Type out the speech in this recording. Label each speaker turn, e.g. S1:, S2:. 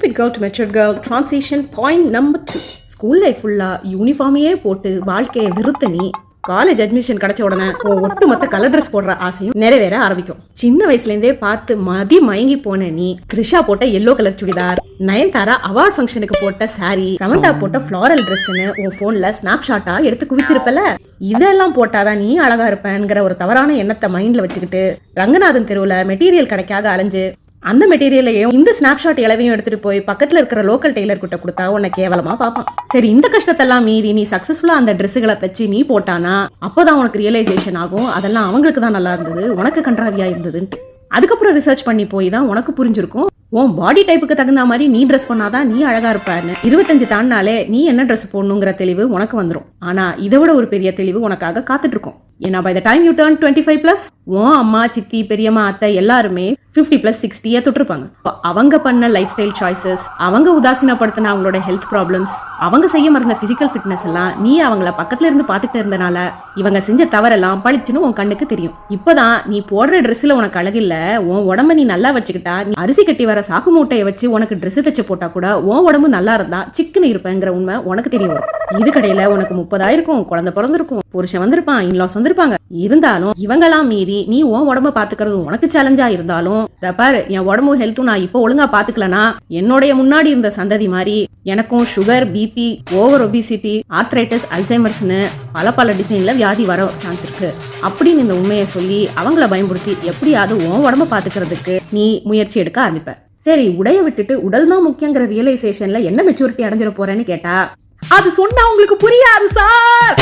S1: stupid girl to mature girl transition point number 2. School life ஃபுல்லா யூனிஃபார்மையே போட்டு வாழ்க்கையை வெறுத்த நீ காலேஜ் அட்மிஷன் கிடைச்ச உடனே ஒட்டுமொத்த கலர் ட்ரெஸ் போடுற ஆசையும் நிறைவேற ஆரம்பிக்கும். சின்ன வயசுல இருந்தே பார்த்து மதி மயங்கி போன நீ த்ரிஷா போட்ட yellow colour churidar, Nayanthara award ஃபங்க்ஷனுக்கு போட்ட சாரி, சமந்தா போட்ட ஃப்ளாரல் ட்ரெஸ்ன்னு உன் போன்ல ஸ்னாப் ஷாட்டா எடுத்து குவிச்சிருப்பல. இதெல்லாம் போட்டாதான் நீ அழகா இருப்பேங்கிற ஒரு தவறான எண்ணத்தை மைண்ட்ல வச்சுக்கிட்டு ரங்கநாதன் தெருவுல மெட்டீரியல் கிடைக்காக அலைஞ்சு அந்த மெட்டீரியலையும் இந்த ஸ்னாப்ஷாட் இலவையும் எடுத்துட்டு போய் பக்கத்துல இருக்கிற லோக்கல் டெய்லர் கிட்ட கொடுத்தா உன்னை கேவலமா பாப்பான். சரி, இந்த கஷ்டத்தெல்லாம் மீறி நீ சக்சஸ்ஃபுல்லா அந்த ட்ரெஸ்ஸுகளை தச்சு நீ போட்டானா அப்பதான் உனக்கு ரியலைசேஷன் ஆகும் அதெல்லாம் அவங்களுக்கு தான் நல்லா இருந்தது, உனக்கு கன்றாவியா இருந்ததுன்ட்டு. அதுக்கப்புறம் ரிசர்ச் பண்ணி போய் தான் உனக்கு புரிஞ்சிருக்கும் உன் பாடி டைப்புக்கு தகுந்த மாதிரி நீ ட்ரெஸ் பண்ணாதான் நீ அழகா இருப்பான்னு. 25 தாண்டினாலே நீ என்ன ட்ரெஸ் போடணுங்கிற தெளிவு உனக்கு வந்துடும். ஆனா இதை விட ஒரு பெரிய தெளிவு உனக்காக காத்துட்டு இருக்கும். ஏன்னா by the time you turn 25+, உன் அம்மா, சித்தி, பெரியம்மா, அத்தை எல்லாருமே 50+, 60 தொட்டிருப்பாங்க. அவங்க பண்ண லைஃப் ஸ்டைல் சாய்ஸஸ், அவங்க உதாசீனப்படுத்தின அவங்களோட ஹெல்த் ப்ராப்ளம்ஸ், அவங்க செய்ய மறந்த பிசிக்கல் ஃபிட்னஸ் எல்லாம் நீ அவங்கள பக்கத்துல இருந்து பாத்துட்டு இருந்தனால இவங்க செஞ்ச தவறெல்லாம் பளிச்சுன்னு உன் கண்ணுக்கு தெரியும். இப்பதான் நீ போடுற ட்ரெஸ்ல உனக்கு அழகில்ல, உன் உடம்ப நீ நல்லா வச்சுக்கிட்டா, நீ அரிசி கட்டி வர சாக்கு மூட்டையை வச்சு உனக்கு ட்ரெஸ் தச்சு போட்டா கூட உன் உடம்பு நல்லா இருந்தா சிக்குன்னு இருப்பேங்கிற உண்மை உனக்கு தெரியும். இது கடையில உனக்கு 30 ஆயிருக்கும், குழந்தை பிறந்திருக்கும், புருஷன் வந்திருப்பான், இன்லாஸ் வந்திருப்பாங்க. இருந்தாலும் இவங்கெல்லாம் மீறி நீ உன் உடம்ப பாத்துக்கிறது உனக்கு சேலஞ்சா இருந்தாலும் பாரு, என் உடம்பு ஹெல்த்தும் நான் இப்போ ஒழுங்கா பாத்துக்கலனா என்னுடைய முன்னாடி இருந்த சந்ததி மாதிரி எனக்கும் sugar, BP, over obesity, arthritis, அல்சைமர்ஸ்னு பல டிசைன்ல வியாதி வர சான்ஸ் இருக்கு அப்படின்னு இந்த உண்மையை சொல்லி அவங்கள பயன்படுத்தி எப்படியாவது உன் உடம்ப பாத்துக்கிறதுக்கு நீ முயற்சி எடுக்க ஆரம்பிப்ப. சரி, உடைய விட்டுட்டு உடல் தான் முக்கியங்கிற ரியலைசேஷன்ல என்ன மெச்சூரிட்டி அடைஞ்சிட போறேன்னு கேட்டா அது சொன்னா உங்களுக்கு புரியாது சார்.